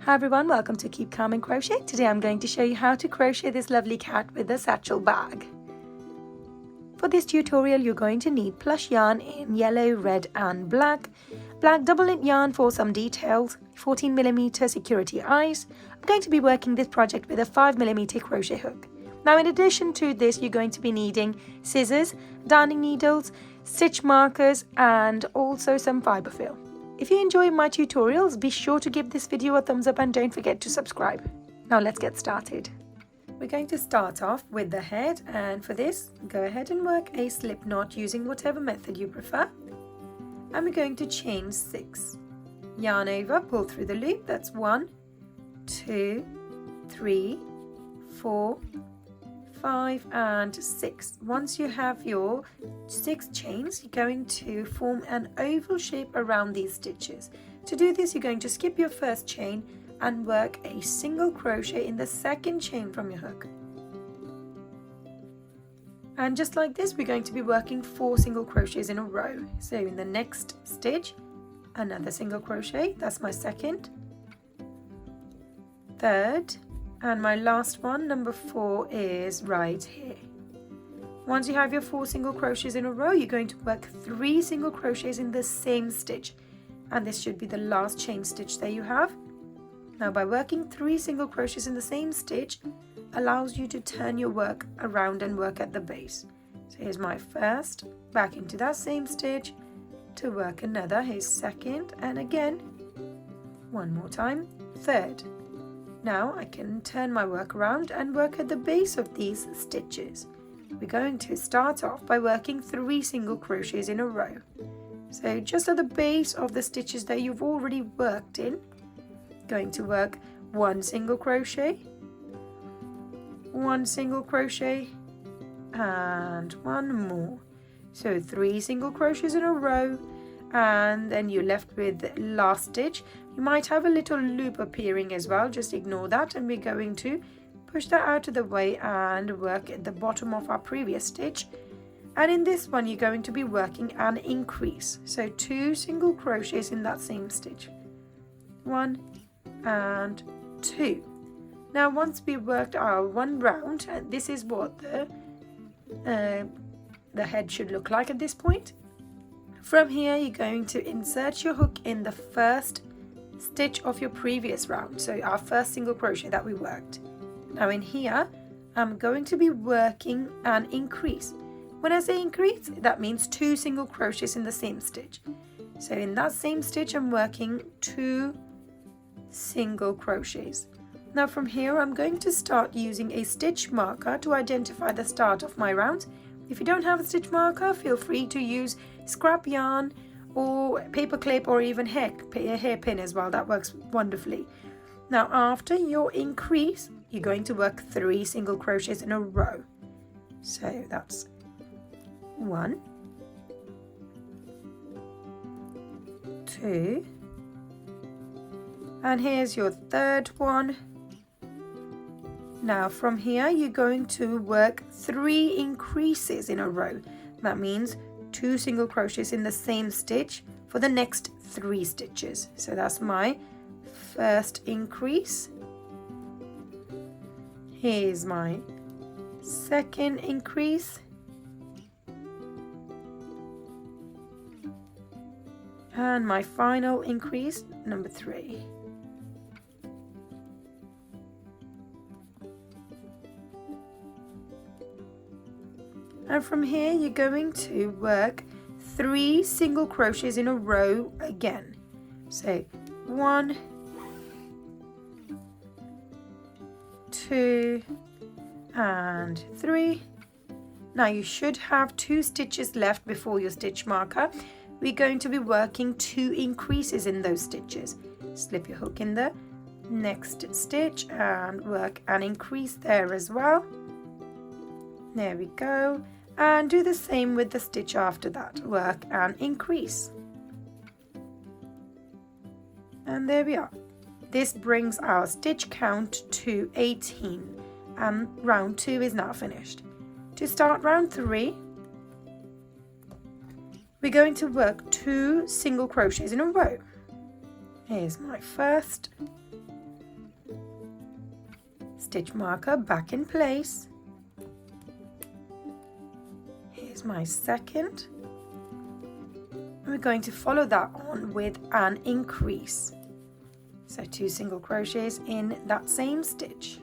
Hi everyone, welcome to Keep Calm and Crochet. Today I'm going to show you how to crochet this lovely cat with a satchel bag. For this tutorial you're going to need plush yarn in yellow, red and black double knit yarn for some details, 14mm security eyes. I'm going to be working this project with a 5mm crochet hook. Now in addition to this you're going to be needing scissors, darning needles, stitch markers and also some fibre fill. If you enjoy my tutorials, be sure to give this video a thumbs up and don't forget to subscribe. Now let's get started. We're going to start off with the head, and for this, go ahead and work a slip knot using whatever method you prefer. And we're going to chain 6. Yarn over, pull through the loop, that's 1, 2, 3, 4, 5 and 6. Once you have your 6 chains, you're going to form an oval shape around these stitches. To do this, you're going to skip your first chain and work a single crochet in the second chain from your hook. And just like this, we're going to be working 4 single crochets in a row. So in the next stitch, another single crochet, that's my second, third, and my last one, number 4, is right here. Once you have your 4 single crochets in a row, you're going to work 3 single crochets in the same stitch. And this should be the last chain stitch that you have. Now by working 3 single crochets in the same stitch, allows you to turn your work around and work at the base. So here's my first, back into that same stitch, to work another, here's second, and again, one more time, third. Now I can turn my work around and work at the base of these stitches. We're going to start off by working 3 single crochets in a row. So just at the base of the stitches that you've already worked in, going to work 1 single crochet, 1 single crochet and 1 more. So 3 single crochets in a row, and then you're left with the last stitch. You might have a little loop appearing as well, just ignore that, and we're going to push that out of the way and work at the bottom of our previous stitch. And in this one you're going to be working an increase, so 2 single crochets in that same stitch, 1 and 2. Now once we've worked our 1 round, and this is what the head should look like at this point. From here you're going to insert your hook in the first stitch of your previous round, so our first single crochet that we worked. Now in here I'm going to be working an increase. When I say increase, that means 2 single crochets in the same stitch. So in that same stitch I'm working 2 single crochets. Now from here I'm going to start using a stitch marker to identify the start of my round. If you don't have a stitch marker, feel free to use scrap yarn or paper clip or even hairpin as well. That works wonderfully. Now after your increase, you're going to work 3 single crochets in a row. So that's 1, 2, and here's your third one. Now from here you're going to work 3 increases in a row. That means 2 single crochets in the same stitch for the next 3 stitches. So that's my first increase. Here's my second increase. And my final increase, number 3. And from here you're going to work 3 single crochets in a row again. So 1, 2 and 3. Now you should have 2 stitches left before your stitch marker. We're going to be working 2 increases in those stitches. Slip your hook in the next stitch and work an increase there as well. There we go. And do the same with the stitch after that. Work an increase. And there we are. This brings our stitch count to 18, and round 2 is now finished. To start round 3, we're going to work 2 single crochets in a row. Here's my first, stitch marker back in place. Here's my second. We're going to follow that on with an increase. So 2 single crochets in that same stitch.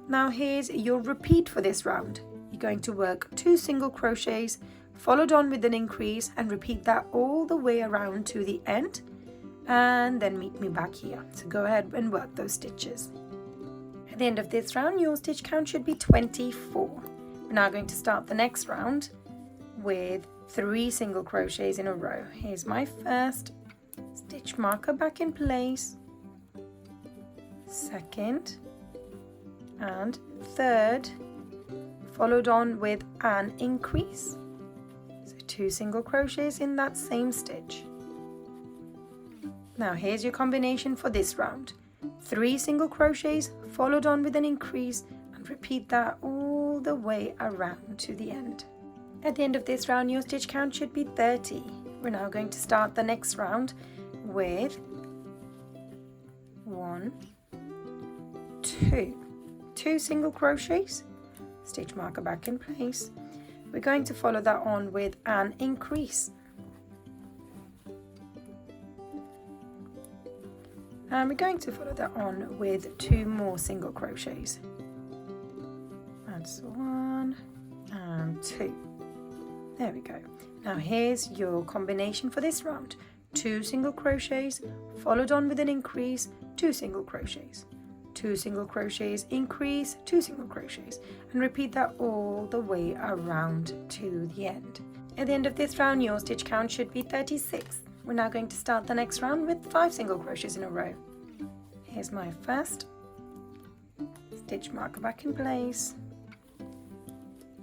Now here's your repeat for this round. You're going to work 2 single crochets followed on with an increase and repeat that all the way around to the end, and then meet me back here. So go ahead and work those stitches. At the end of this round, your stitch count should be 24. We're now going to start the next round with 3 single crochets in a row. Here's my first, stitch marker back in place, second and third, followed on with an increase. So 2 single crochets in that same stitch. Now here's your combination for this round. 3 single crochets followed on with an increase, and repeat that all the way around to the end. At the end of this round, your stitch count should be 30. We're now going to start the next round with 1, 2 single crochets, stitch marker back in place. We're going to follow that on with an increase. And we're going to follow that on with 2 more single crochets. That's 1 and 2. There we go. Now here's your combination for this round. 2 single crochets, followed on with an increase, 2 single crochets. 2 single crochets, increase, 2 single crochets, and repeat that all the way around to the end. At the end of this round, your stitch count should be 36. We're now going to start the next round with 5 single crochets in a row. Here's my first, stitch marker back in place,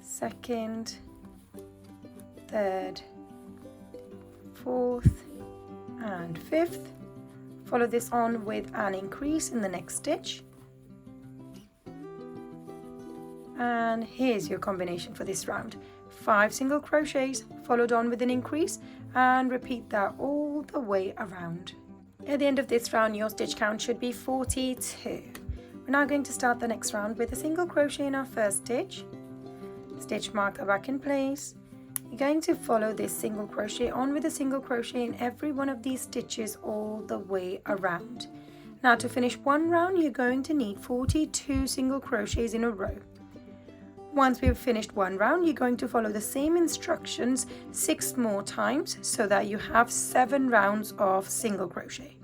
second, third, fourth and fifth. Follow this on with an increase in the next stitch. And here's your combination for this round. 5 single crochets followed on with an increase, and repeat that all the way around. At the end of this round, your stitch count should be 42. We're now going to start the next round with a single crochet in our first stitch, stitch marker back in place. You're going to follow this single crochet on with a single crochet in every one of these stitches all the way around. Now to finish one round, you're going to need 42 single crochets in a row. Once we've finished one round, you're going to follow the same instructions 6 more times so that you have 7 rounds of single crochet.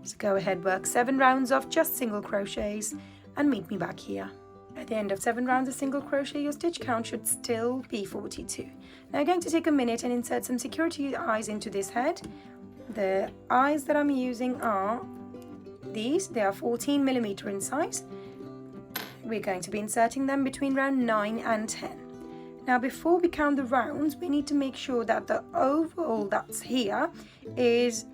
So go ahead, work 7 rounds of just single crochets and meet me back here. At the end of 7 rounds of single crochet, your stitch count should still be 42. Now I'm going to take a minute and insert some security eyes into this head. The eyes that I'm using are these. They are 14mm in size. We're going to be inserting them between round 9 and 10. Now before we count the rounds, we need to make sure that the oval that's here is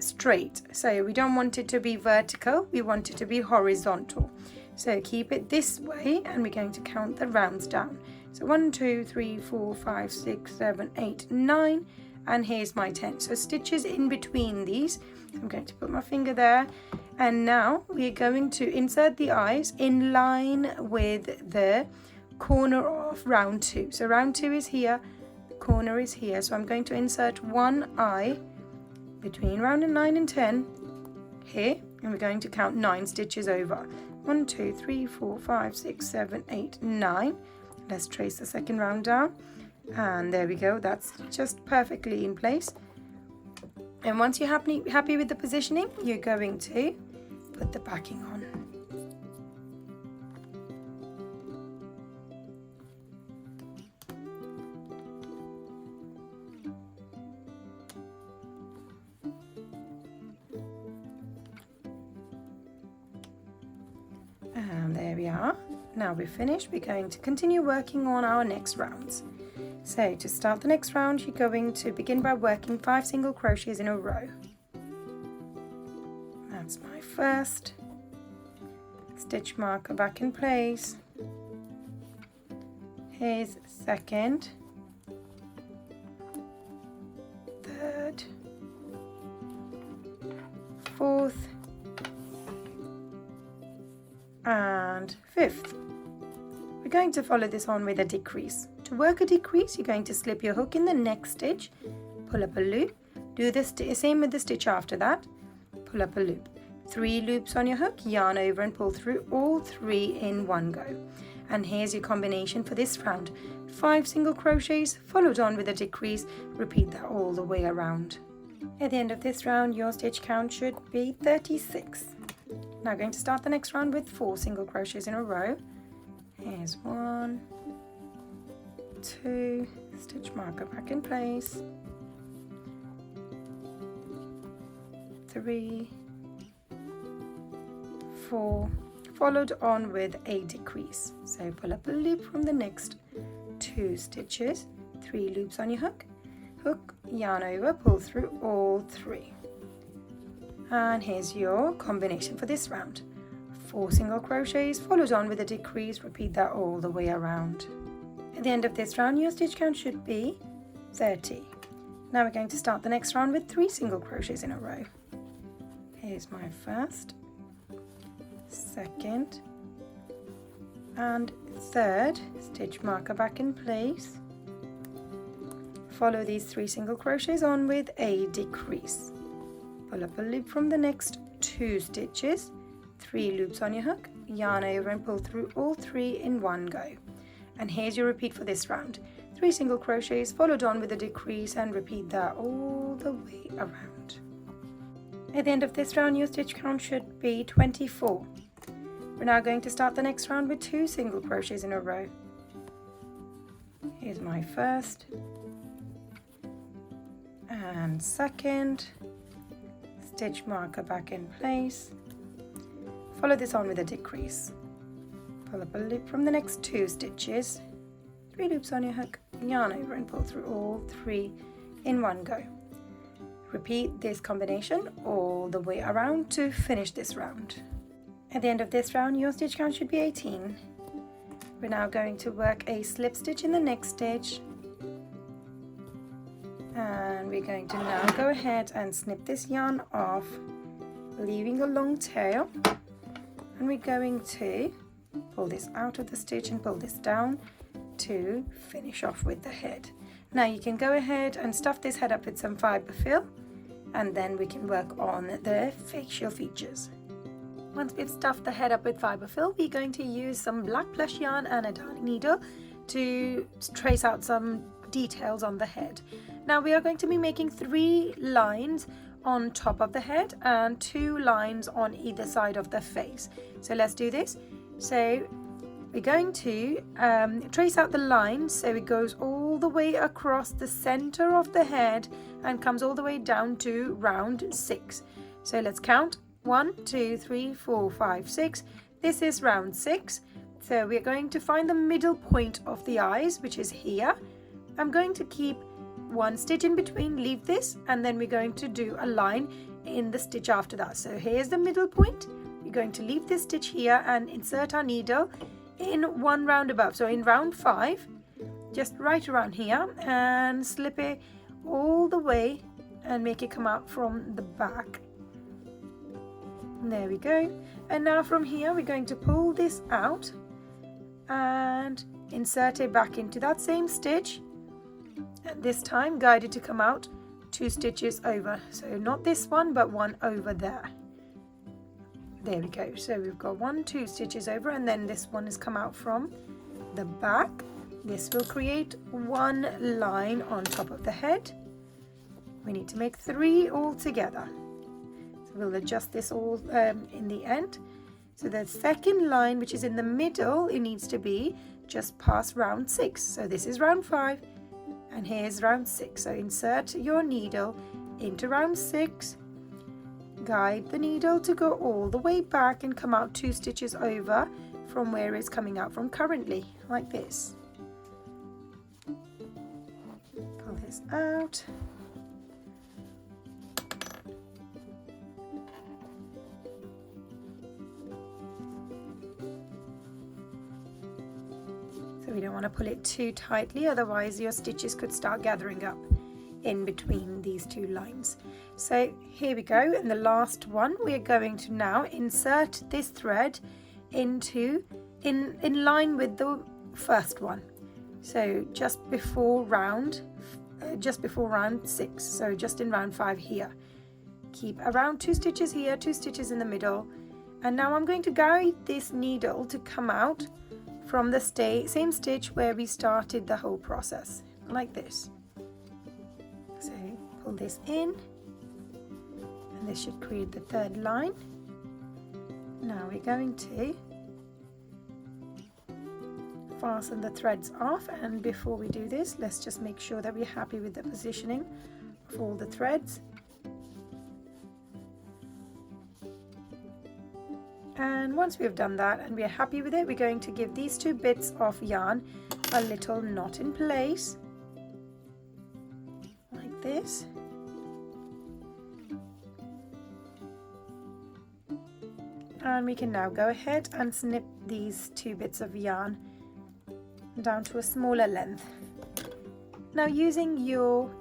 straight. So we don't want it to be vertical, we want it to be horizontal. So keep it this way, and we're going to count the rounds down. So 1, 2, 3, 4, 5, 6, 7, 8, 9, and here's my 10. So stitches in between these. I'm going to put my finger there, and now we're going to insert the eyes in line with the corner of round 2. So round 2 is here, the corner is here. So I'm going to insert one eye between round 9 and 10 here, and we're going to count 9 stitches over. 1, 2, 3, 4, 5, 6, 7, 8, 9. Let's trace the second round down, and there we go. That's just perfectly in place. And once you're happy with the positioning, you're going to put the backing on. And there we are. Now we're finished, we're going to continue working on our next rounds. So to start the next round, you're going to begin by working 5 single crochets in a row. That's my first, stitch marker back in place. Here's second, third, fourth, and 5th. We're going to follow this on with a decrease. To work a decrease, you're going to slip your hook in the next stitch, pull up a loop, do the same with the stitch after that, pull up a loop. 3 loops on your hook, yarn over and pull through all 3 in one go. And here's your combination for this round. 5 single crochets followed on with a decrease. Repeat that all the way around. At the end of this round, your stitch count should be 36. Now going to start the next round with 4 single crochets in a row. Here's 1, 2, stitch marker back in place, 3, 4, followed on with a decrease. So pull up a loop from the next 2 stitches, 3 loops on your hook, yarn over, pull through all 3. And here's your combination for this round. 4 single crochets followed on with a decrease. Repeat that all the way around. At the end of this round, your stitch count should be 30. Now we're going to start the next round with 3 single crochets in a row. Here's my first, second and third. Stitch marker back in place. Follow these 3 single crochets on with a decrease. Pull up a loop from the next 2 stitches, 3 loops on your hook, yarn over and pull through all 3 in one go. And here's your repeat for this round. 3 single crochets followed on with a decrease, and repeat that all the way around. At the end of this round, your stitch count should be 24. We're now going to start the next round with 2 single crochets in a row. Here's my first and second. Stitch marker back in place. Follow this on with a decrease. Pull up a loop from the next 2 stitches, 3 loops on your hook, yarn over and pull through all 3 in one go. Repeat this combination all the way around to finish this round. At the end of this round, your stitch count should be 18. We're now going to work a slip stitch in the next stitch, and we're going to now go ahead and snip this yarn off, leaving a long tail, and we're going to pull this out of the stitch and pull this down to finish off with the head. Now you can go ahead and stuff this head up with some fibre fill, and then we can work on the facial features. Once we've stuffed the head up with fibre fill, we're going to use some black plush yarn and a darning needle to trace out some details on the head. Now we are going to be making 3 lines on top of the head and 2 lines on either side of the face. So let's do this. So we're going to trace out the line so it goes all the way across the center of the head and comes all the way down to round 6. So let's count. 1, 2, 3, 4, 5, 6. This is round 6. So we're going to find the middle point of the eyes, which is here. I'm going to keep 1 stitch in between, leave this, and then we're going to do a line in the stitch after that. So here's the middle point. We're going to leave this stitch here and insert our needle in 1 round above. So in round 5, just right around here, and slip it all the way and make it come out from the back. There we go. And now from here we're going to pull this out and insert it back into that same stitch, and this time guide it to come out 2 stitches over. So not this one, but one over there. There we go. So we've got 1, 2 stitches over, and then this one has come out from the back. This will create 1 line on top of the head. We need to make 3 all together. So we'll adjust this all in the end. So the second line, which is in the middle, it needs to be just past round 6. So this is round 5, and here's round 6. So insert your needle into round 6. Guide the needle to go all the way back and come out 2 stitches over from where it's coming out from currently, like this. Pull this out. So we don't want to pull it too tightly, otherwise your stitches could start gathering up in between these 2 lines. So here we go, and the last one, we're going to now insert this thread into in line with the first one. So just before round 6, so just in round 5 here. Keep around 2 stitches here, 2 stitches in the middle, and now I'm going to guide this needle to come out from the same stitch where we started the whole process, like this. So pull this in, and this should create the third line. Now we're going to fasten the threads off, and before we do this, let's just make sure that we're happy with the positioning of all the threads. And once we've done that and we're happy with it, we're going to give these 2 bits of yarn a little knot in place, like this. And we can now go ahead and snip these 2 bits of yarn down to a smaller length. Now using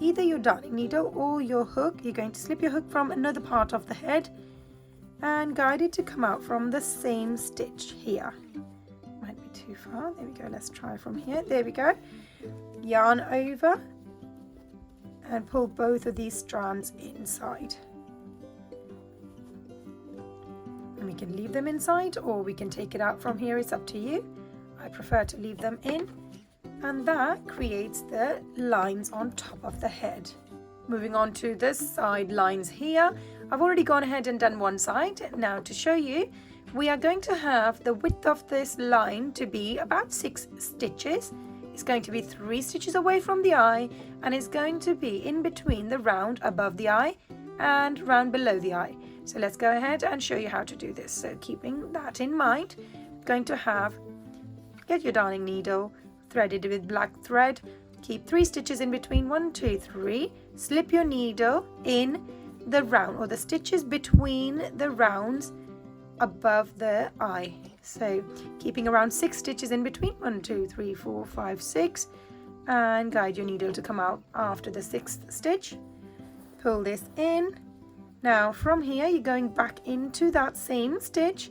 either your darning needle or your hook, you're going to slip your hook from another part of the head and guide it to come out from the same stitch here. Might be too far. There we go. Let's try from here. There we go. Yarn over and pull both of these strands inside. And we can leave them inside or we can take it out from here. It's up to you. I prefer to leave them in, and that creates the lines on top of the head. Moving on to the side lines here, I've already gone ahead and done one side. Now to show you, we are going to have the width of this line to be about 6 stitches. It's going to be 3 stitches away from the eye, and it's going to be in between the round above the eye and round below the eye. So let's go ahead and show you how to do this. So keeping that in mind, going to get your darning needle threaded with black thread, keep 3 stitches in between, 1, 2, 3, slip your needle in the round or the stitches between the rounds above the eye. So keeping around 6 stitches in between, 1, 2, 3, 4, 5, 6, and guide your needle to come out after the 6th stitch. Pull this in. Now from here you're going back into that same stitch.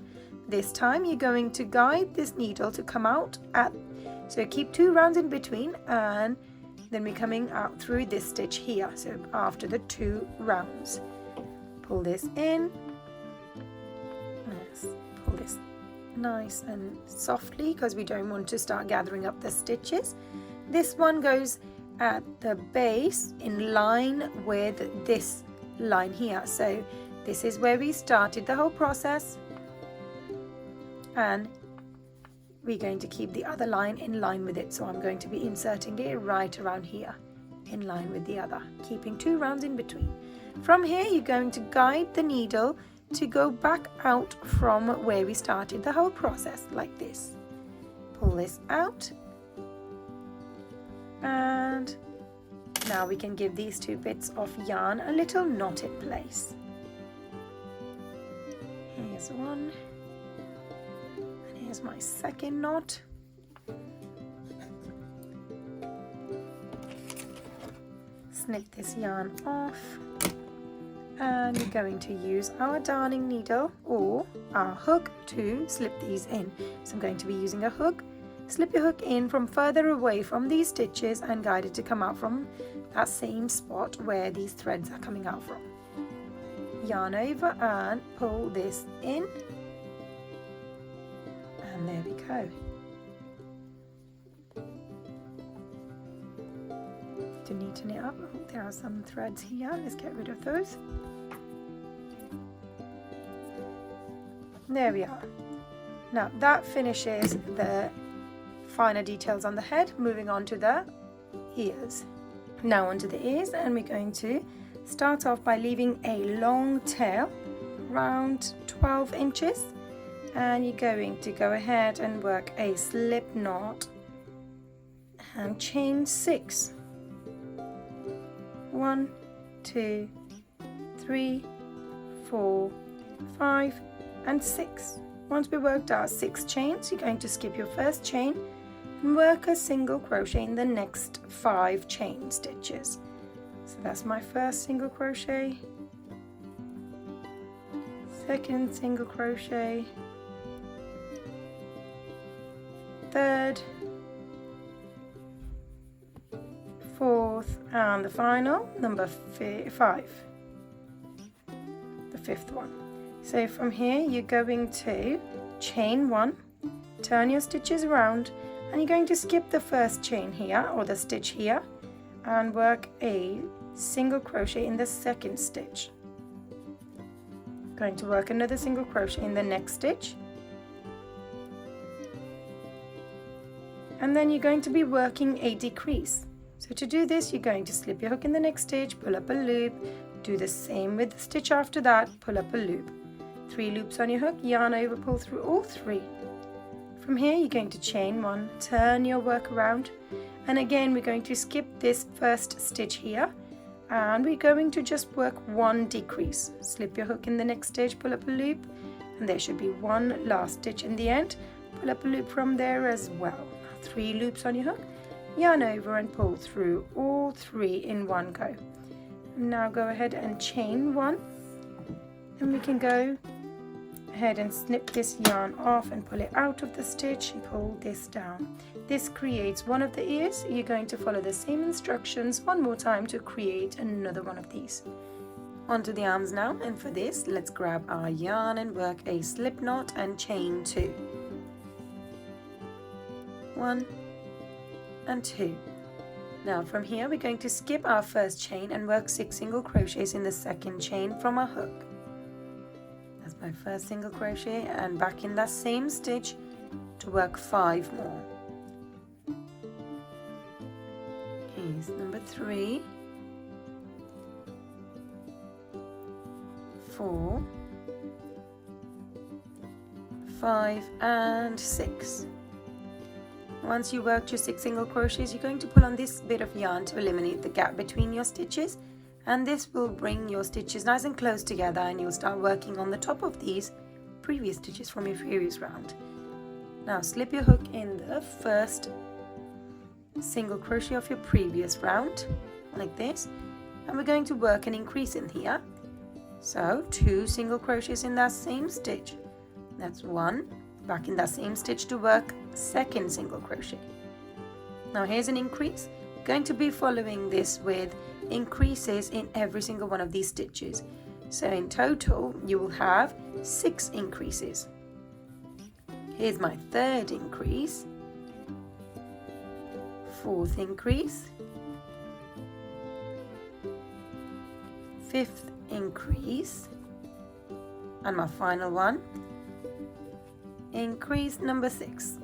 This time you're going to guide this needle to come out so keep 2 rounds in between, and then we're coming out through this stitch here, so after the 2 rounds. Pull this in. Let's pull this nice and softly because we don't want to start gathering up the stitches. This one goes at the base in line with this line here, so this is where we started the whole process, and we're going to keep the other line in line with it. So I'm going to be inserting it right around here in line with the other, keeping 2 rounds in between. From here you're going to guide the needle to go back out from where we started the whole process, like this. Pull this out, and now we can give these 2 bits of yarn a little knot in place. Here's one. Here's my second knot. Snip this yarn off, and we're going to use our darning needle or our hook to slip these in. So I'm going to be using a hook. Slip your hook in from further away from these stitches and guide it to come out from that same spot where these threads are coming out from. Yarn over and pull this in. And there we go. To neaten it up, oh, there are some threads here. Let's get rid of those. There we are. Now that finishes the finer details on the head. Moving on to the ears. Now onto the ears, and we're going to start off by leaving a long tail around 12 inches. And you're going to go ahead and work a slip knot and chain 6. 1, 2, 3, 4, 5, and 6. Once we worked our 6 chains, you're going to skip your first chain and work a single crochet in the next 5 chain stitches. So that's my first single crochet, second single crochet, third, fourth, and the final, number 5, the 5th one. So from here you're going to chain 1, turn your stitches around, and you're going to skip the first chain here, or the stitch here, and work a single crochet in the 2nd stitch. Going to work another single crochet in the next stitch, and then you're going to be working a decrease. So to do this, you're going to slip your hook in the next stitch, pull up a loop, do the same with the stitch after that, pull up a loop. 3 loops on your hook, yarn over, pull through all 3. From here you're going to chain 1, turn your work around, and again we're going to skip this first stitch here, and we're going to just work 1 decrease. Slip your hook in the next stitch, pull up a loop, and there should be 1 last stitch in the end. Pull up a loop from there as well. 3 loops on your hook, yarn over and pull through all 3 in one go. Now go ahead and chain 1, and we can go ahead and snip this yarn off and pull it out of the stitch and pull this down. This creates one of the ears. You're going to follow the same instructions one more time to create another one of these. Onto the arms now, and for this let's grab our yarn and work a slip knot and chain 2. 1 and 2. Now from here we're going to skip our first chain and work 6 single crochets in the 2nd chain from our hook. That's my first single crochet, and back in that same stitch to work 5 more. Here's number 3, 4, 5 and 6. Once you worked your 6 single crochets, you're going to pull on this bit of yarn to eliminate the gap between your stitches, and this will bring your stitches nice and close together, and you'll start working on the top of these previous stitches from your previous round. Now slip your hook in the first single crochet of your previous round like this, and we're going to work an increase in here. So 2 single crochets in that same stitch. That's 1. Back in that same stitch to work 2nd single crochet. Now here's an increase. Going to be following this with increases in every single one of these stitches. So in total you will have 6 increases. Here's my 3rd increase, 4th increase, 5th increase, and my final one, increase number 6.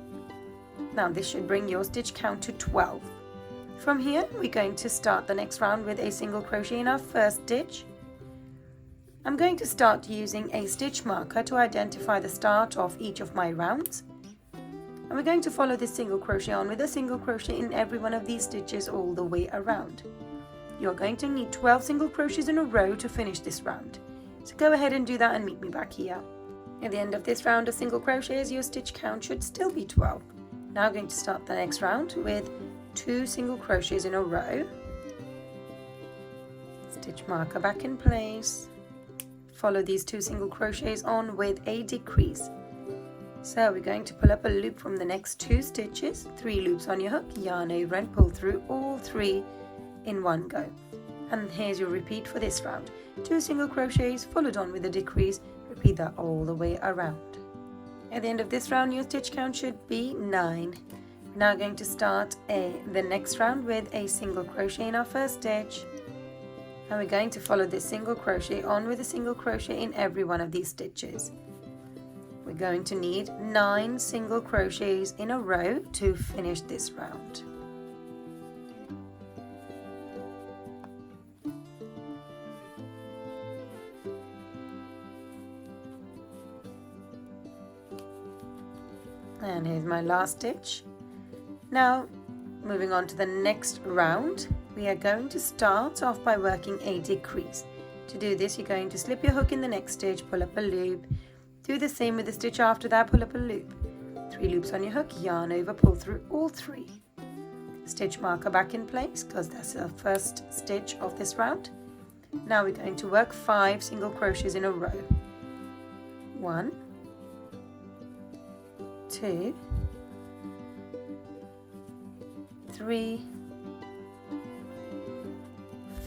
Now this should bring your stitch count to 12. From here we're going to start the next round with a single crochet in our first stitch. I'm going to start using a stitch marker to identify the start of each of my rounds, and we're going to follow this single crochet on with a single crochet in every one of these stitches all the way around. You're going to need 12 single crochets in a row to finish this round, so go ahead and do that and meet me back here. At the end of this round of single crochets, your stitch count should still be 12. Now I'm going to start the next round with 2 single crochets in a row. Stitch marker back in place. Follow these 2 single crochets on with a decrease. So we're going to pull up a loop from the next 2 stitches, 3 loops on your hook, yarn over and pull through all 3 in one go. And here's your repeat for this round. 2 single crochets followed on with a decrease. Repeat that all the way around. At the end of this round your stitch count should be 9. We're now going to start the next round with a single crochet in our first stitch, and we're going to follow this single crochet on with a single crochet in every one of these stitches. We're going to need 9 single crochets in a row to finish this round. And here's my last stitch. Now moving on to the next round, we are going to start off by working a decrease. To do this you're going to slip your hook in the next stitch, pull up a loop, do the same with the stitch after that, pull up a loop, 3 loops on your hook, yarn over, pull through all 3. Stitch marker back in place because that's the first stitch of this round. Now we're going to work 5 single crochets in a row. 1, 2, 3,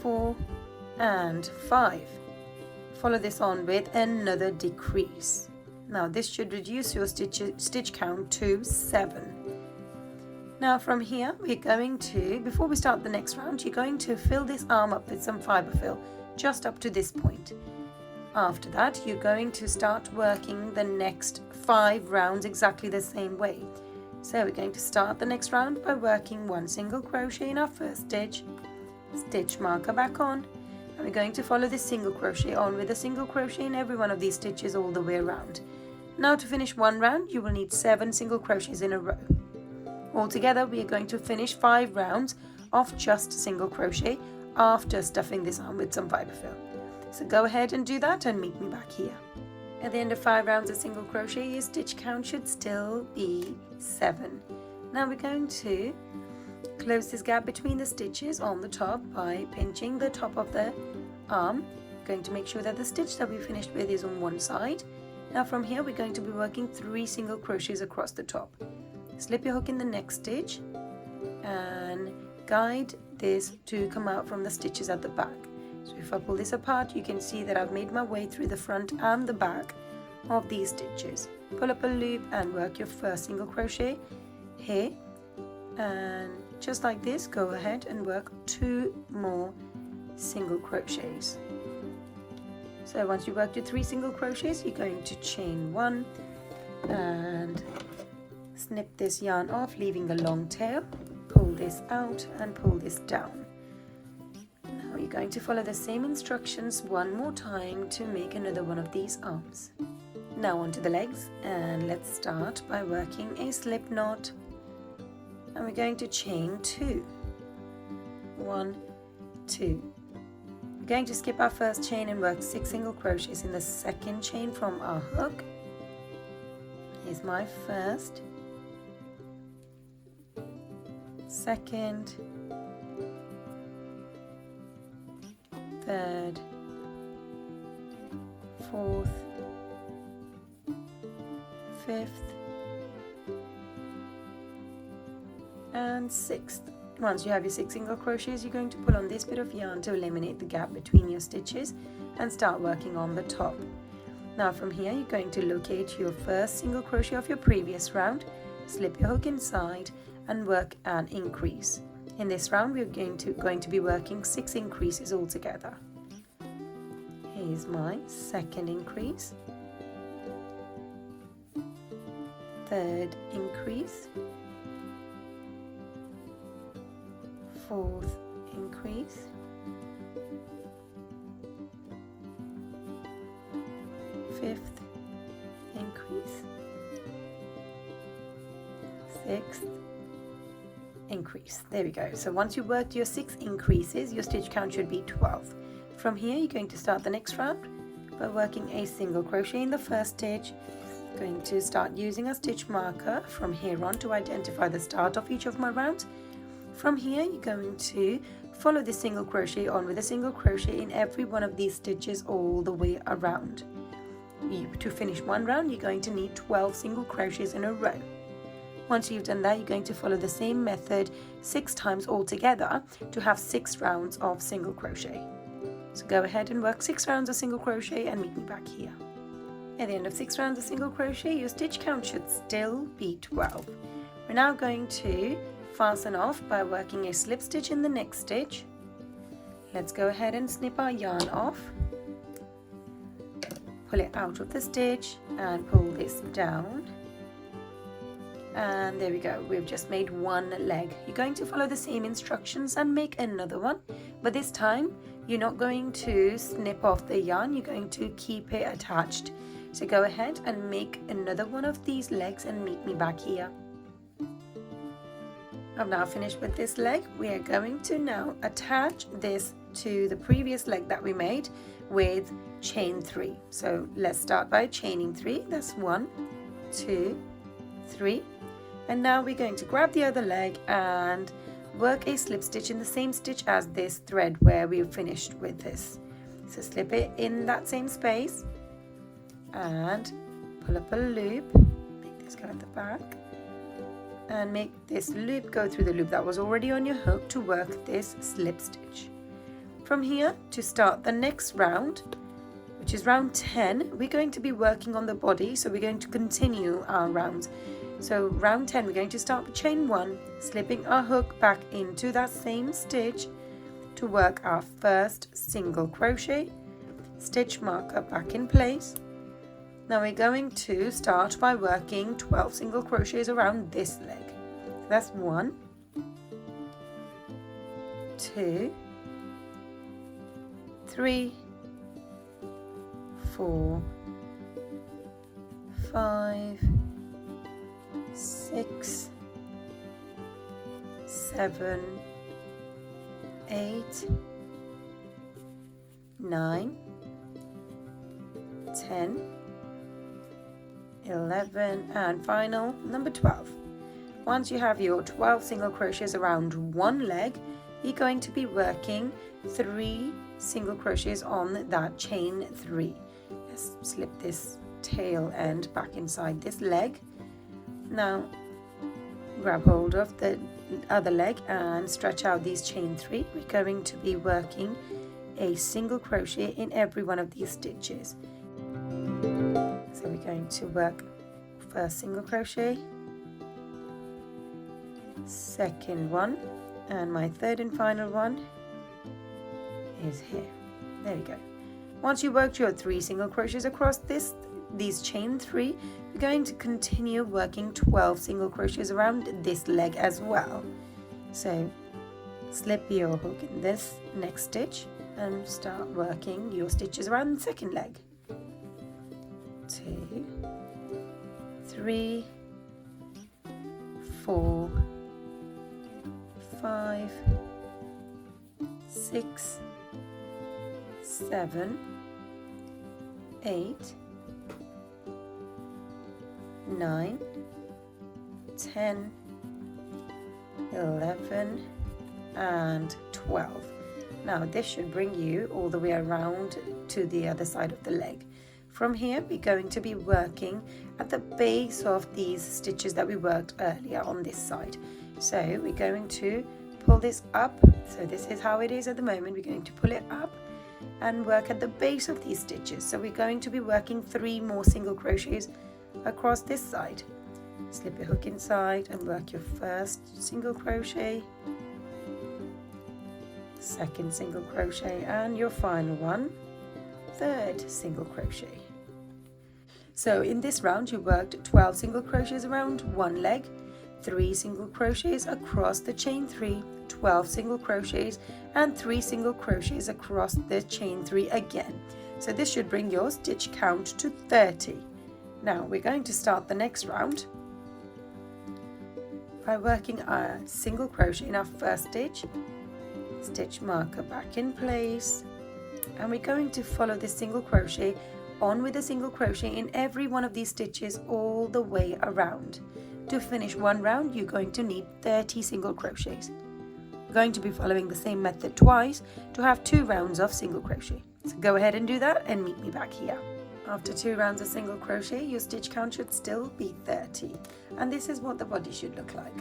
4 and 5. Follow this on with another decrease. Now this should reduce your stitch count to 7. Now from here we're going to, before we start the next round, you're going to fill this arm up with some fiber fill just up to this point. After that you're going to start working the next 5 rounds exactly the same way. So we're going to start the next round by working 1 single crochet in our first stitch, stitch marker back on, and we're going to follow this single crochet on with a single crochet in every one of these stitches all the way around. Now to finish one round you will need 7 single crochets in a row. Altogether we are going to finish 5 rounds of just single crochet after stuffing this on with some fiber fill. So go ahead and do that and meet me back here. At the end of 5 rounds of single crochet your stitch count should still be 7. Now we're going to close this gap between the stitches on the top by pinching the top of the arm. Going to make sure that the stitch that we finished with is on one side. Now from here we're going to be working 3 single crochets across the top. Slip your hook in the next stitch and guide this to come out from the stitches at the back. So if I pull this apart you can see that I've made my way through the front and the back of these stitches. Pull up a loop and work your first single crochet here, and just like this go ahead and work 2 more single crochets. So once you work your 3 single crochets you're going to chain 1 and snip this yarn off, leaving a long tail. Pull this out and pull this down. Now you're going to follow the same instructions one more time to make another one of these arms. Now onto the legs, and let's start by working a slip knot, and we're going to chain 2. 1, 2. We're going to skip our first chain and work 6 single crochets in the second chain from our hook. Here's my first, second, third, fourth, fifth and sixth. Once you have your 6 single crochets you're going to pull on this bit of yarn to eliminate the gap between your stitches and start working on the top. Now from here you're going to locate your first single crochet of your previous round, slip your hook inside and work an increase. In this round we're going to be working 6 increases altogether. Here's my second increase, third increase, fourth increase, fifth increase, sixth increase. There we go. So once you've worked your 6 increases your stitch count should be 12. From here you're going to start the next round by working a single crochet in the first stitch. Going to start using a stitch marker from here on to identify the start of each of my rounds. From here you're going to follow the single crochet on with a single crochet in every one of these stitches all the way around. To finish one round you're going to need 12 single crochets in a row. Once you've done that you're going to follow the same method 6 times altogether to have 6 rounds of single crochet. So go ahead and work 6 rounds of single crochet and meet me back here. At the end of 6 rounds of single crochet your stitch count should still be 12. We're now going to fasten off by working a slip stitch in the next stitch. Let's go ahead and snip our yarn off, pull it out of the stitch and pull this down, and there we go. We've just made one leg. You're going to follow the same instructions and make another one, but this time you're not going to snip off the yarn, you're going to keep it attached. So go ahead and make another one of these legs and meet me back here. I've now finished with this leg. We are going to now attach this to the previous leg that we made with chain 3. So let's start by chaining 3. That's 1, 2, 3. And now we're going to grab the other leg and work a slip stitch in the same stitch as this thread where we finished with this. So slip it in that same space and pull up a loop, make this go at the back, and make this loop go through the loop that was already on your hook to work this slip stitch. From here, to start the next round, which is round 10, we're going to be working on the body, so we're going to continue our rounds. So round 10, we're going to start with chain 1, slipping our hook back into that same stitch to work our first single crochet, stitch marker back in place. Now we're going to start by working 12 single crochets around this leg. So that's 1, 2, 3, 4, 5, 6, 7, 8, 9, 10, 11, and final number 12. Once you have your 12 single crochets around one leg, you're going to be working 3 single crochets on that chain 3. Let's slip this tail end back inside this leg. Now grab hold of the other leg and stretch out these chain 3. We're going to be working a single crochet in every one of these stitches. So we're going to work first single crochet, second one, and my third and final one is here. There we go. Once you worked your 3 single crochets across these chain 3, we're going to continue working 12 single crochets around this leg as well. So slip your hook in this next stitch and start working your stitches around the second leg. 2, 3, 4, 5, 6, 7, 8, 9, 10, 11, and 12. Now this should bring you all the way around to the other side of the leg. From here, we're going to be working at the base of these stitches that we worked earlier on this side. So we're going to pull this up. So this is how it is at the moment. We're going to pull it up and work at the base of these stitches. So we're going to be working 3 more single crochets across this side. Slip your hook inside and work your first single crochet, second single crochet, and your final one, third single crochet. So in this round you worked 12 single crochets around one leg, 3 single crochets across the chain 3, 12 single crochets, and 3 single crochets across the chain 3 again. So this should bring your stitch count to 30. Now we're going to start the next round by working a single crochet in our first stitch, stitch marker back in place, and we're going to follow this single crochet on with a single crochet in every one of these stitches all the way around. To finish one round, you're going to need 30 single crochets. We're going to be following the same method twice to have 2 rounds of single crochet. So go ahead and do that and meet me back here. After 2 rounds of single crochet, your stitch count should still be 30, and this is what the body should look like.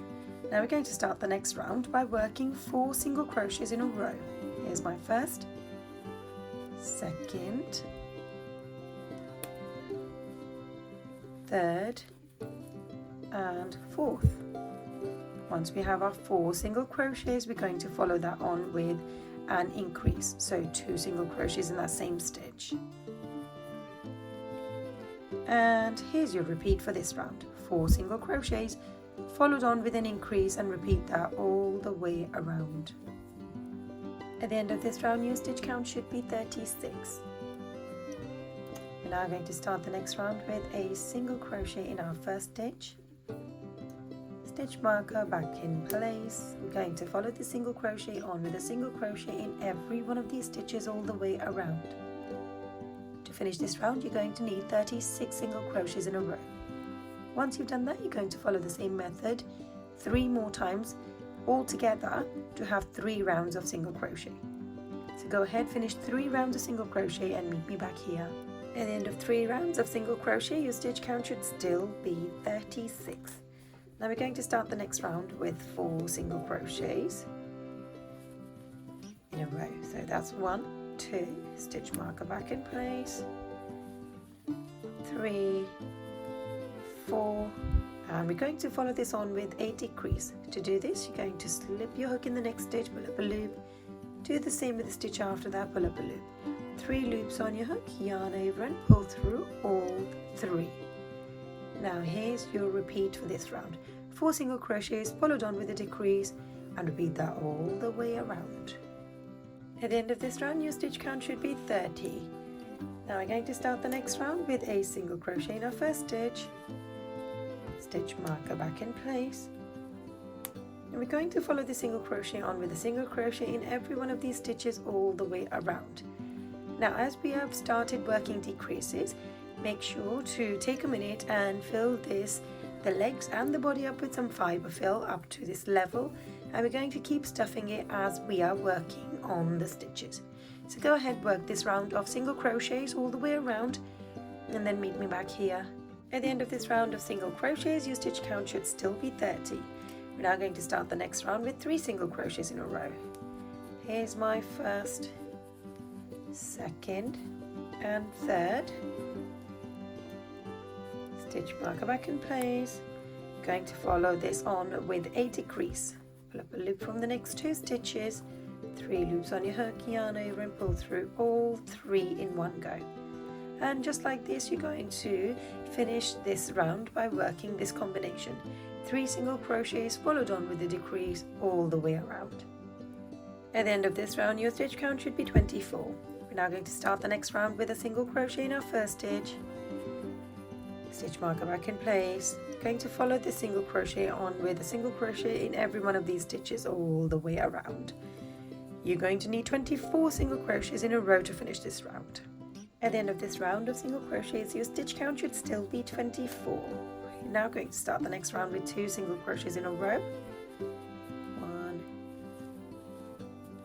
Now we're going to start the next round by working 4 single crochets in a row. Here's my first, second, third, and fourth. Once we have our 4 single crochets, we're going to follow that on with an increase, so 2 single crochets in that same stitch. And here's your repeat for this round. 4 single crochets followed on with an increase, and repeat that all the way around. At the end of this round, your stitch count should be 36. We're now going to start the next round with a single crochet in our first stitch, stitch marker back in place. We're going to follow the single crochet on with a single crochet in every one of these stitches all the way around. To finish this round, you're going to need 36 single crochets in a row. Once you've done that, you're going to follow the same method 3 more times all together to have 3 rounds of single crochet. So go ahead, finish 3 rounds of single crochet and meet me back here. At the end of 3 rounds of single crochet, your stitch count should still be 36. Now we're going to start the next round with 4 single crochets in a row. So that's 1, 2, stitch marker back in place, 3, 4, and we're going to follow this on with a decrease. To do this, you're going to slip your hook in the next stitch, pull up a loop, do the same with the stitch after that, pull up a loop, 3 loops on your hook, yarn over and pull through all 3. Now here's your repeat for this round. 4 single crochets followed on with a decrease, and repeat that all the way around. At the end of this round, your stitch count should be 30. Now we're going to start the next round with a single crochet in our first stitch, stitch marker back in place, and we're going to follow the single crochet on with a single crochet in every one of these stitches all the way around. Now as we have started working decreases, make sure to take a minute and fill the legs and the body up with some fiber fill up to this level, and we're going to keep stuffing it as we are working on the stitches. So go ahead, work this round of single crochets all the way around, and then meet me back here. At the end of this round of single crochets, your stitch count should still be 30. We're now going to start the next round with 3 single crochets in a row. Here's my first, second and third. Stitch marker back in place. Going to follow this on with a decrease. Pull up a loop from the next 2 stitches, 3 loops on your hook, yarn over and pull through all 3 in one go. And just like this, you're going to finish this round by working this combination. 3 single crochets followed on with a decrease all the way around. At the end of this round, your stitch count should be 24. We're now going to start the next round with a single crochet in our first stitch, stitch marker back in place, going to follow the single crochet on with a single crochet in every one of these stitches all the way around. You're going to need 24 single crochets in a row to finish this round. At the end of this round of single crochets, your stitch count should still be 24. You're now going to start the next round with 2 single crochets in a row. 1,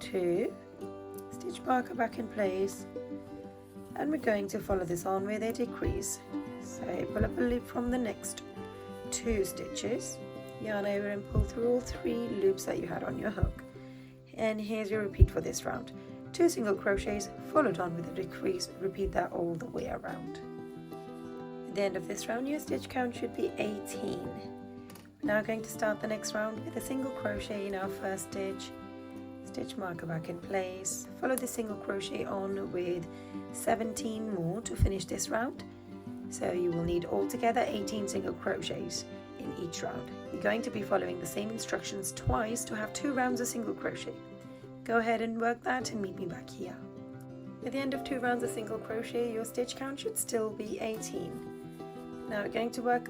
2, stitch marker back in place, and we're going to follow this on with a decrease. So pull up a loop from the next 2 stitches, yarn over and pull through all 3 loops that you had on your hook. And here's your repeat for this round. 2 single crochets followed on with a decrease, repeat that all the way around. At the end of this round, your stitch count should be 18. We're now going to start the next round with a single crochet in our first stitch, stitch marker back in place, follow the single crochet on with 17 more to finish this round. So you will need altogether 18 single crochets in each round. You're going to be following the same instructions twice to have 2 rounds of single crochet. Go ahead and work that and meet me back here. At the end of 2 rounds of single crochet, your stitch count should still be 18. Now we're going to work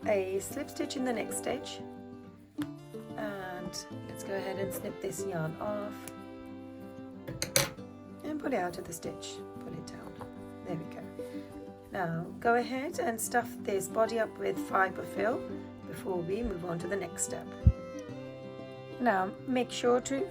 a slip stitch in the next stitch, and let's go ahead and snip this yarn off and pull it out of the stitch, pull it down. There we go. Now go ahead and stuff this body up with fiber fill before we move on to the next step. Now make sure to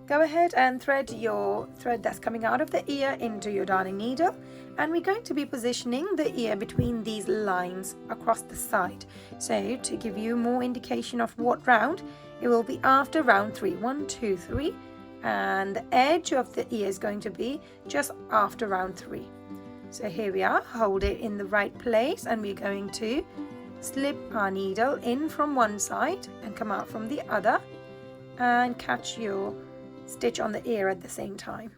go ahead and thread your thread that's coming out of the ear into your darning needle, and we're going to be positioning the ear between these lines across the side. So to give you more indication of what round, it will be after round 3. 1, 2, 3, and the edge of the ear is going to be just after round 3. So here we are, hold it in the right place, and we're going to slip our needle in from one side and come out from the other and catch your stitch on the ear at the same time.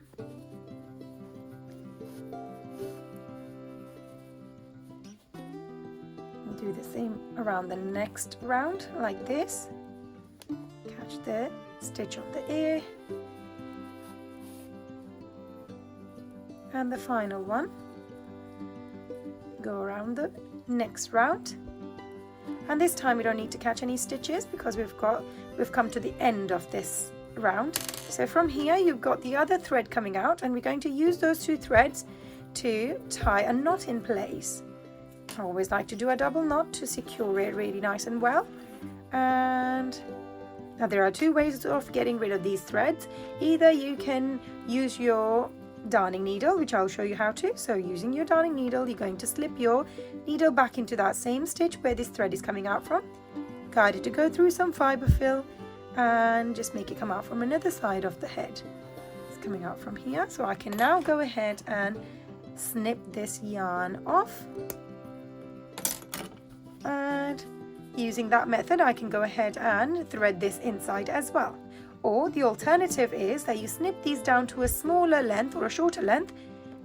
We'll do the same around the next round like this. Catch the stitch on the ear. And the final one. Go around the next round, and this time we don't need to catch any stitches because we've come to the end of this round. So from here you've got the other thread coming out, and we're going to use those 2 threads to tie a knot in place. I always like to do a double knot to secure it really nice and well. And now there are 2 ways of getting rid of these threads. Either you can use your darning needle, which I'll show you how to. So using your darning needle, you're going to slip your needle back into that same stitch where this thread is coming out from. Guide it to go through some fiber fill and just make it come out from another side of the head. It's coming out from here, so I can now go ahead and snip this yarn off. And using that method, I can go ahead and thread this inside as well. Or the alternative is that you snip these down to a smaller length or a shorter length,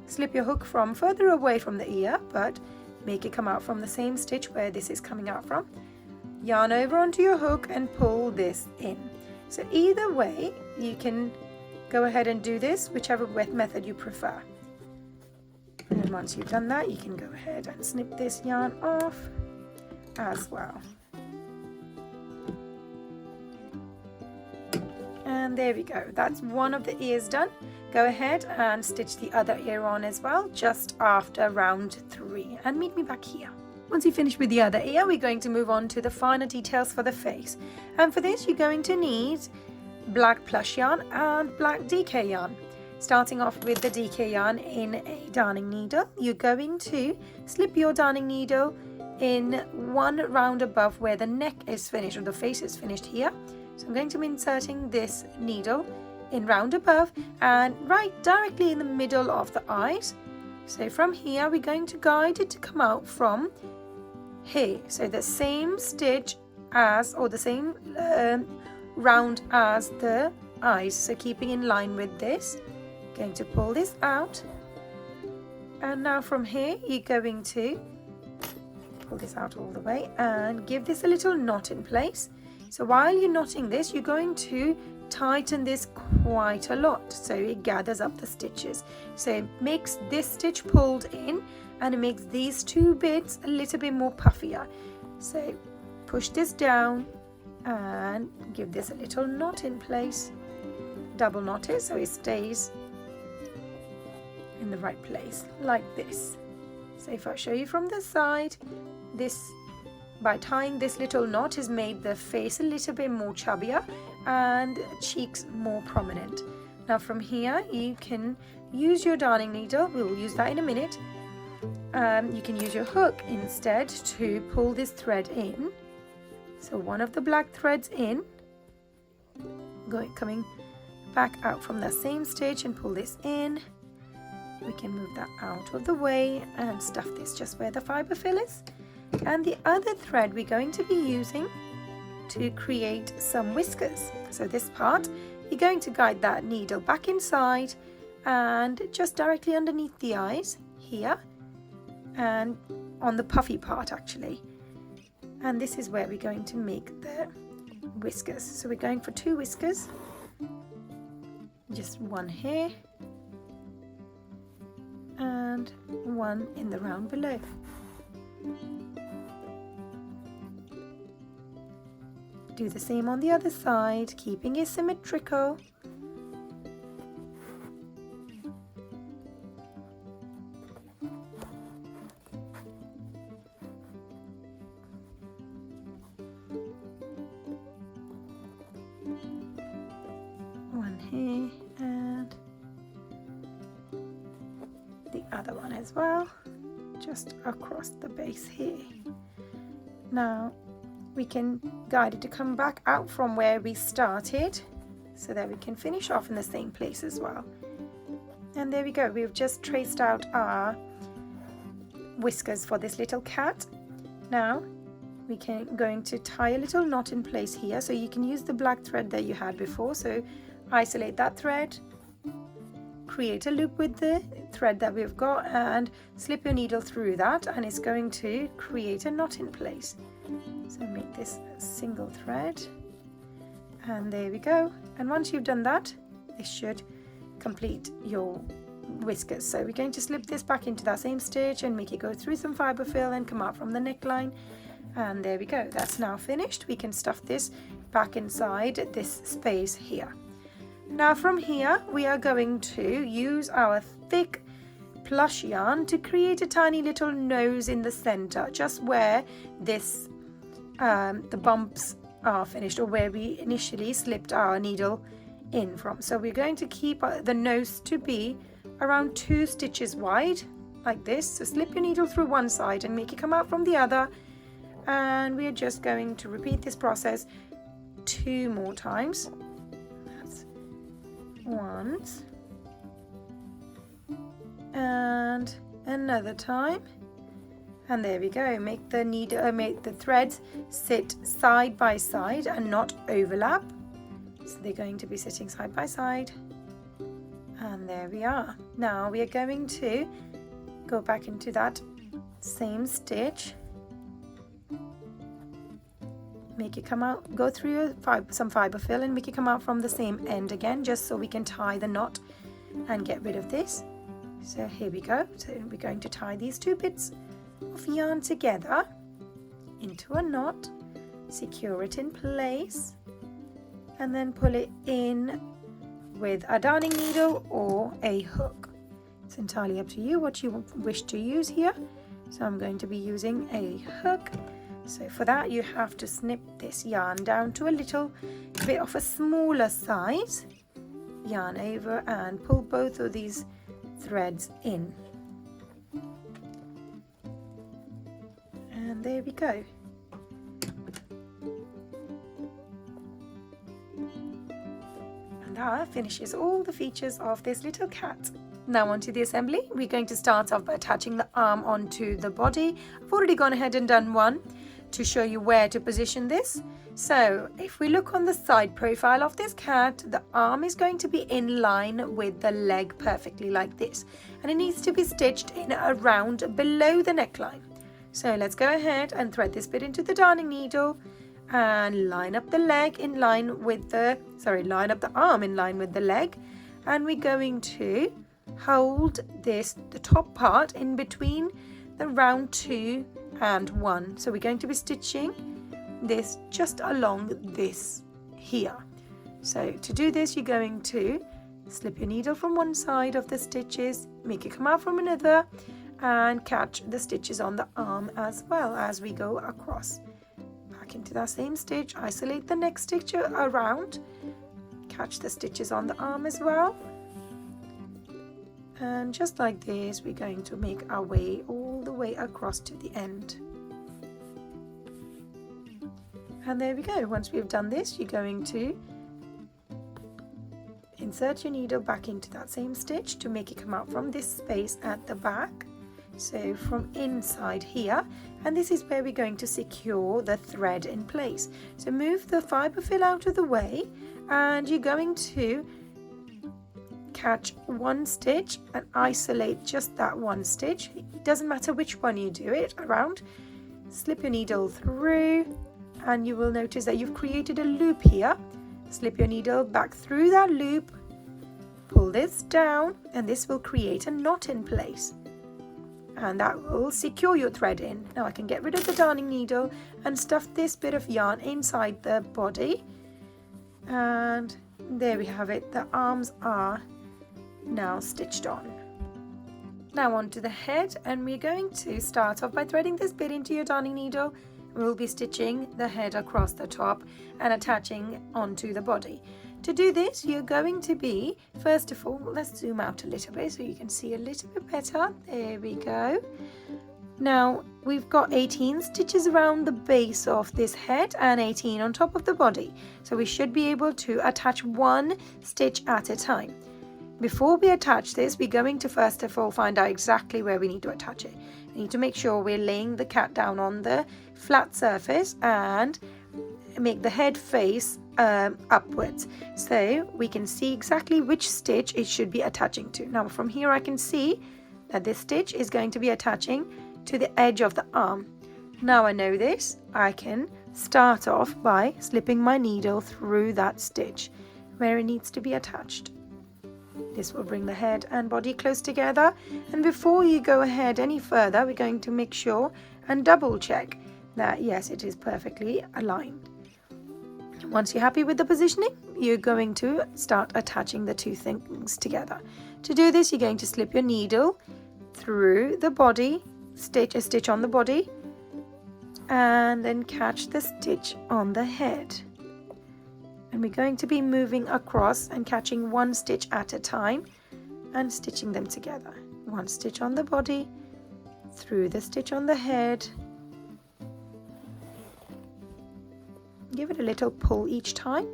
slip your hook from further away from the ear, but make it come out from the same stitch where this is coming out from. Yarn over onto your hook and pull this in. So either way, you can go ahead and do this, whichever method you prefer. And then once you've done that, you can go ahead and snip this yarn off as well. And there we go, that's one of the ears done. Go ahead and stitch the other ear on as well, just after round 3, and meet me back here. Once you finish with the other ear, we're going to move on to the finer details for the face. And for this, you're going to need black plush yarn and black DK yarn. Starting off with the DK yarn in a darning needle, you're going to slip your darning needle in one round above where the neck is finished, or the face is finished here. So I'm going to be inserting this needle in round above and right directly in the middle of the eyes. So from here, we're going to guide it to come out from here. So the same stitch as, or the same round as the eyes. So keeping in line with this, going to pull this out. And now from here, you're going to pull this out all the way and give this a little knot in place. So while you're knotting this, you're going to tighten this quite a lot so it gathers up the stitches. So it makes this stitch pulled in and it makes these two bits a little bit more puffier. So push this down and give this a little knot in place. Double knot it so it stays in the right place like this. So if I show you from the side, this, by tying this little knot, has made the face a little bit more chubbier and cheeks more prominent. Now from here, you can use your darning needle, we'll use that in a minute. You can use your hook instead to pull this thread in. So one of the black threads in, coming back out from that same stitch and pull this in. We can move that out of the way and stuff this just where the fiber fill is. And the other thread we're going to be using to create some whiskers. So this part, you're going to guide that needle back inside and just directly underneath the eyes here and on the puffy part actually. And this is where we're going to make the whiskers. So we're going for 2 whiskers, just one here and one in the round below. Do the same on the other side, keeping it symmetrical. One here and the other one as well, just across the base here. Now we can guide it to come back out from where we started so that we can finish off in the same place as well. And there we go, we've just traced out our whiskers for this little cat. Now we can going to tie a little knot in place here, so you can use the black thread that you had before. So isolate that thread, create a loop with the thread that we've got and slip your needle through that, and it's going to create a knot in place. So make this a single thread and there we go. And once you've done that, this should complete your whiskers. So we're going to slip this back into that same stitch and make it go through some fiber fill and come out from the neckline. And there we go, that's now finished. We can stuff this back inside this space here. Now from here, we are going to use our thick plush yarn to create a tiny little nose in the center, just where this the bumps are finished, or where we initially slipped our needle in from. So we're going to keep the nose to be around 2 stitches wide like this. So slip your needle through one side and make it come out from the other, and we are just going to repeat this process 2 more times. That's once and another time, and there we go. Make the threads sit side by side and not overlap, so they're going to be sitting side by side, and there we are. Now we are going to go back into that same stitch, make it come out, go through some fiber fill and make it come out from the same end again, just so we can tie the knot and get rid of this. So here we go. So we're going to tie these 2 bits of yarn together into a knot, secure it in place, and then pull it in with a darning needle or a hook. It's entirely up to you what you wish to use here. So I'm going to be using a hook. So for that you have to snip this yarn down to a little bit of a smaller size, yarn over and pull both of these threads in, and there we go. And that finishes all the features of this little cat. Now onto the assembly. We're going to start off by attaching the arm onto the body. I've already gone ahead and done one to show you where to position this. So if we look on the side profile of this cat, the arm is going to be in line with the leg perfectly like this, and it needs to be stitched in around below the neckline. So let's go ahead and thread this bit into the darning needle and line up the leg in line with the, line up the arm in line with the leg, and we're going to hold this, the top part, in between the round 2 and 1. So we're going to be stitching this just along this here. So to do this, you're going to slip your needle from one side of the stitches, make it come out from another, and catch the stitches on the arm as well as we go across. Back into that same stitch, isolate the next stitch around, catch the stitches on the arm as well, and just like this we're going to make our way all the way across to the end. And there we go. Once we've done this, you're going to insert your needle back into that same stitch to make it come out from this space at the back, so from inside here, and this is where we're going to secure the thread in place. So move the fiber fill out of the way, and you're going to catch one stitch and isolate just that one stitch. It doesn't matter which one you do it around. Slip your needle through, and you will notice that you've created a loop here. Slip your needle back through that loop, pull this down, and this will create a knot in place, and that will secure your thread in. Now I can get rid of the darning needle and stuff this bit of yarn inside the body, and there we have it. The arms are now stitched on. Now onto the head, and we're going to start off by threading this bit into your darning needle. We'll be stitching the head across the top and attaching onto the body. To do this, you're going to be, first of all, let's zoom out a little bit so you can see a little bit better. There we go. Now we've got 18 stitches around the base of this head and 18 on top of the body. So we should be able to attach one stitch at a time. Before we attach this, we're going to first of all find out exactly where we need to attach it. We need to make sure we're laying the cat down on the flat surface and make the head face upwards, so we can see exactly which stitch it should be attaching to. Now from here I can see that this stitch is going to be attaching to the edge of the arm. Now I know this, I can start off by slipping my needle through that stitch where it needs to be attached. This will bring the head and body close together, and before you go ahead any further, we're going to make sure and double check that yes, it is perfectly aligned. Once you're happy with the positioning, you're going to start attaching the two things together. To do this, you're going to slip your needle through the body, stitch a stitch on the body, and then catch the stitch on the head. And we're going to be moving across and catching one stitch at a time and stitching them together. One stitch on the body, through the stitch on the head. Give it a little pull each time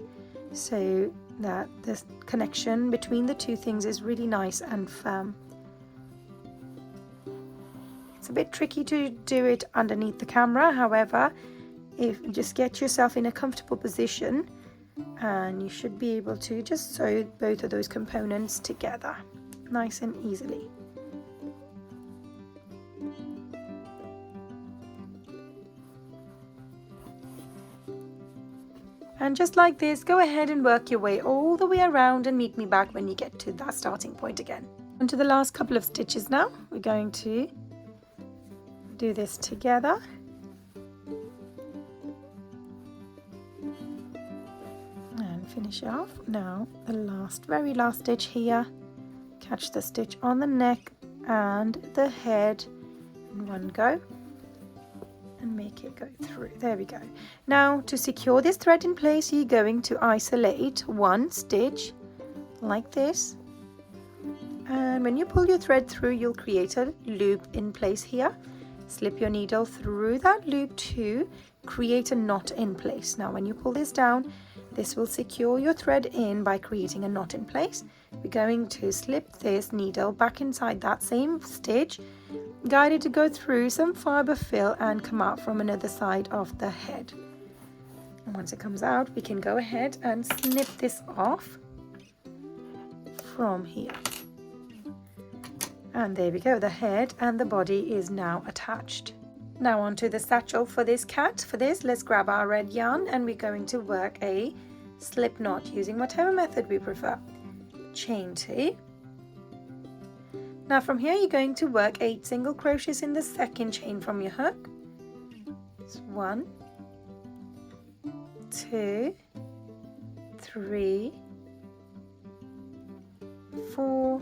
so that the connection between the two things is really nice and firm. It's a bit tricky to do it underneath the camera, however, if you just get yourself in a comfortable position and you should be able to just sew both of those components together nice and easily. And just like this, go ahead and work your way all the way around and meet me back when you get to that starting point again. On to the last couple of stitches now. We're going to do this together. And finish off. Now the very last stitch here. Catch the stitch on the neck and the head in one go. And make it go through. There we go. Now to secure this thread in place, you're going to isolate one stitch like this, and when you pull your thread through, you'll create a loop in place here. Slip your needle through that loop to create a knot in place. Now when you pull this down, this will secure your thread in by creating a knot in place. We're going to slip this needle back inside that same stitch, guide it to go through some fiber fill and come out from another side of the head. And once it comes out, we can go ahead and snip this off from here. And there we go, the head and the body is now attached. Now onto the satchel for this cat. For this, let's grab our red yarn and we're going to work a slip knot using whatever method we prefer. Chain 2. Now from here you're going to work 8 single crochets in the second chain from your hook. It's 1, 2, 3, 4,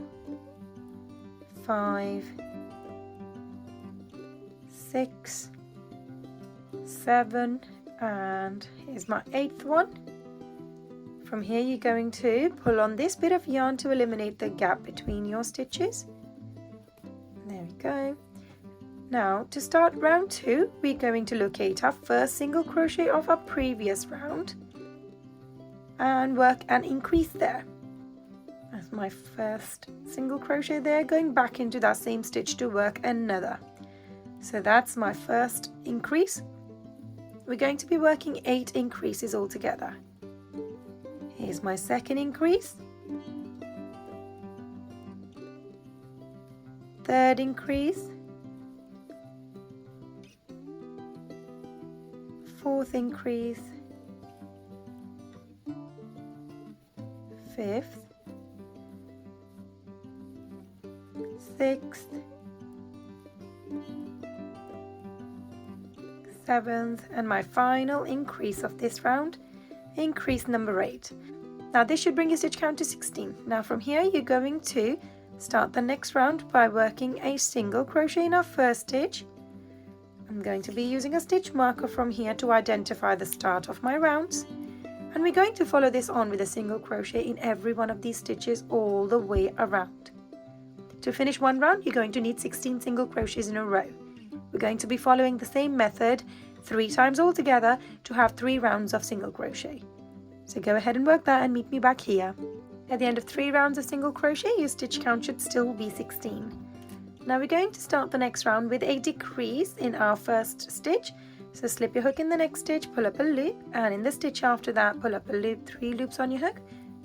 5, 6, 7, and here's my 8th one. From here you're going to pull on this bit of yarn to eliminate the gap between your stitches. There we go. Now to start round 2, we're going to locate our first single crochet of our previous round and work an increase there. That's my first single crochet there, going back into that same stitch to work another. So that's my first increase. We're going to be working 8 increases altogether. Here's my second increase, third increase, fourth increase, fifth, sixth, seventh, and my final increase of this round, increase number 8. Now this should bring your stitch count to 16. Now from here you're going to start the next round by working a single crochet in our first stitch. I'm going to be using a stitch marker from here to identify the start of my rounds, and we're going to follow this on with a single crochet in every one of these stitches all the way around. To finish one round you're going to need 16 single crochets in a row. We're going to be following the same method 3 times altogether to have 3 rounds of single crochet. So go ahead and work that and meet me back here. At the end of 3 rounds of single crochet, your stitch count should still be 16. Now we're going to start the next round with a decrease in our first stitch. So slip your hook in the next stitch, pull up a loop, and in the stitch after that, pull up a loop, 3 loops on your hook,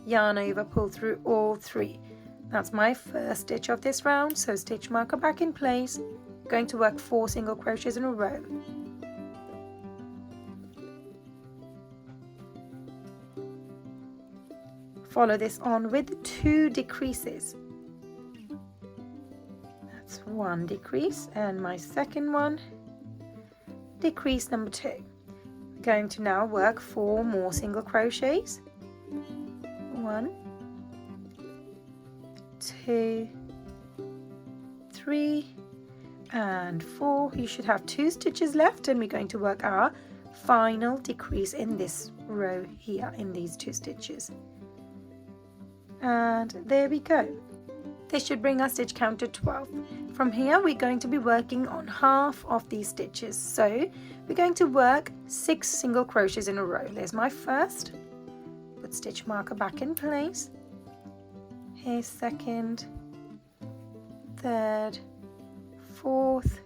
yarn over, pull through all 3. That's my first stitch of this round, so stitch marker back in place. I'm going to work 4 single crochets in a row. Follow this on with 2 decreases. That's 1 decrease, and my second one, decrease number 2. We're going to now work 4 more single crochets. 1, 2, 3, and 4. You should have 2 stitches left, and we're going to work our final decrease in this row here in these 2 stitches. And there we go. This should bring our stitch count to 12. From here we're going to be working on half of these stitches. So we're going to work 6 single crochets in a row. There's my first. Put stitch marker back in place. Here's second, third, fourth,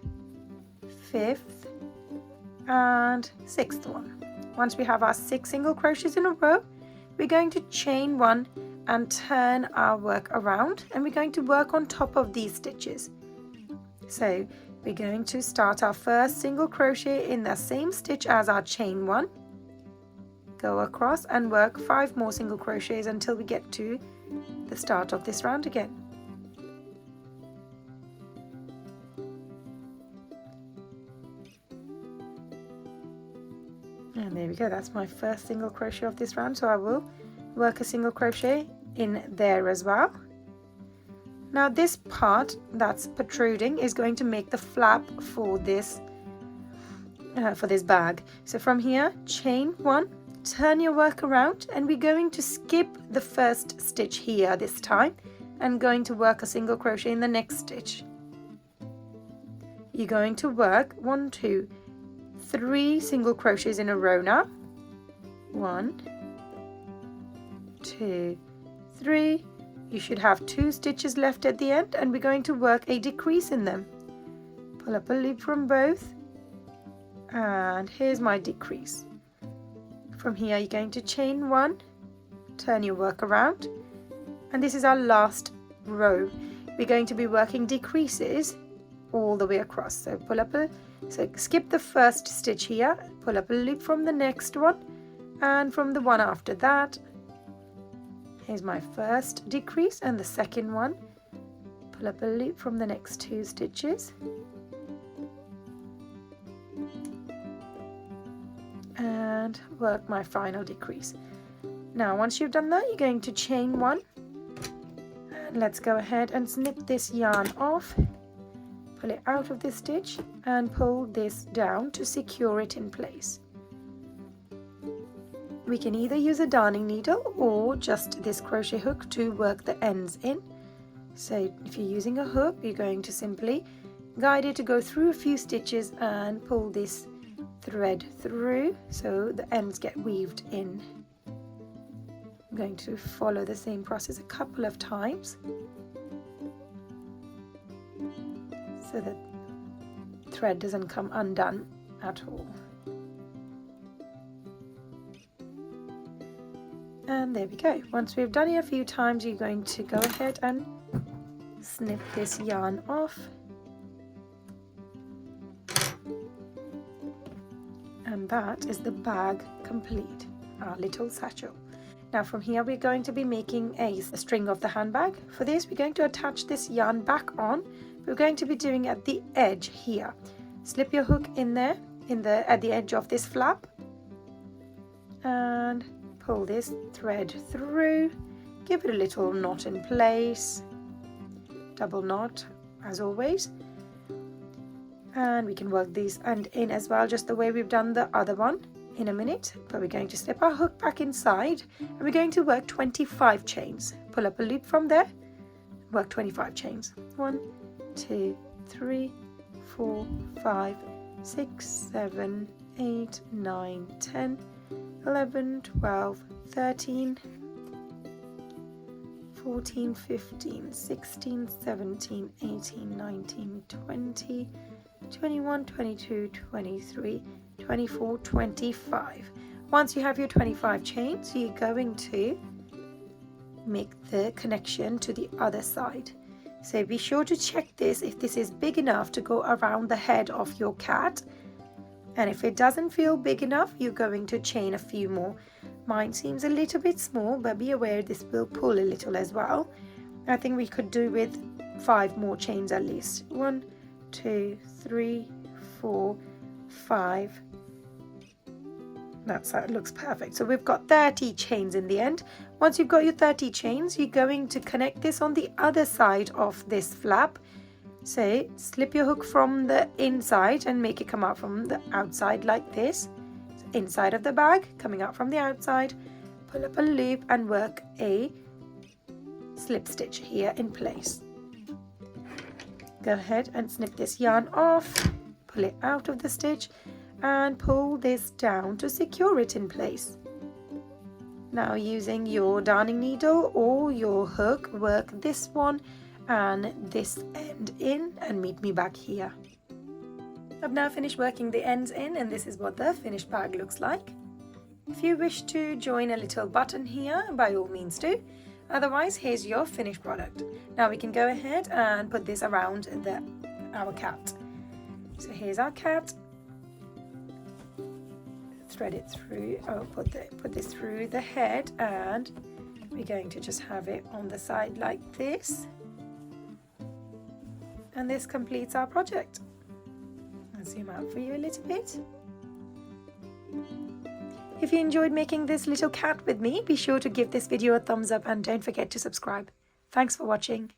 fifth and sixth one. Once we have our 6 single crochets in a row, we're going to chain 1 and turn our work around, and we're going to work on top of these stitches. So we're going to start our first single crochet in the same stitch as our chain 1, go across and work 5 more single crochets until we get to the start of this round again. And there we go, that's my first single crochet of this round, so I will work a single crochet in there as well. Now this part that's protruding is going to make the flap for this bag. So from here, chain 1, turn your work around, and we're going to skip the first stitch here this time and going to work a single crochet in the next stitch. You're going to work 1, 2, 3 single crochets in a row now. 1, 2, 3. You should have 2 stitches left at the end, and we're going to work a decrease in them. Pull up a loop from both, and here's my decrease. From here you're going to chain 1, turn your work around, and this is our last row. We're going to be working decreases all the way across. So skip the first stitch here, pull up a loop from the next one, and from the one after that. Here's my first decrease, and the second one, pull up a loop from the next 2 stitches, and work my final decrease. Now once you've done that, you're going to chain 1, and let's go ahead and snip this yarn off, pull it out of this stitch and pull this down to secure it in place. We can either use a darning needle or just this crochet hook to work the ends in. So if you're using a hook, you're going to simply guide it to go through a few stitches and pull this thread through so the ends get weaved in. I'm going to follow the same process a couple of times so that thread doesn't come undone at all. And there we go. Once we've done it a few times, you're going to go ahead and snip this yarn off. And that is the bag complete, our little satchel. Now from here we're going to be making a string of the handbag. For this we're going to attach this yarn back on. We're going to be doing it at the edge here. Slip your hook in there at the edge of this flap and pull this thread through, give it a little knot in place, double knot as always, and we can work these end in as well, just the way we've done the other one in a minute. But we're going to slip our hook back inside and we're going to work 25 chains. Pull up a loop from there, work 25 chains. 1, 2, 3, 4, 5, 6, 7, 8, 9, 10, 11, 12, 13, 14, 15, 16, 17, 18, 19, 20, 21, 22, 23, 24, 25. Once you have your 25 chains, you're going to make the connection to the other side. So be sure to check this if this is big enough to go around the head of your cat. And if it doesn't feel big enough, you're going to chain a few more. Mine seems a little bit small, but be aware this will pull a little as well. I think we could do with 5 more chains at least. 1, 2, 3, 4, 5. That looks perfect. So we've got 30 chains in the end. Once you've got your 30 chains, you're going to connect this on the other side of this flap. So slip your hook from the inside and make it come out from the outside like this. So inside of the bag, coming out from the outside, pull up a loop and work a slip stitch here in place. Go ahead and snip this yarn off, pull it out of the stitch and pull this down to secure it in place. Now using your darning needle or your hook, work this one and this end in and meet me back here. I've now finished working the ends in, and this is what the finished bag looks like. If you wish to join a little button here, by all means do. Otherwise, here's your finished product. Now we can go ahead and put this around our cat. So here's our cat. Thread it through, put this through the head, and we're going to just have it on the side like this. And this completes our project. I'll zoom out for you a little bit. If you enjoyed making this little cat with me, be sure to give this video a thumbs up and don't forget to subscribe. Thanks for watching.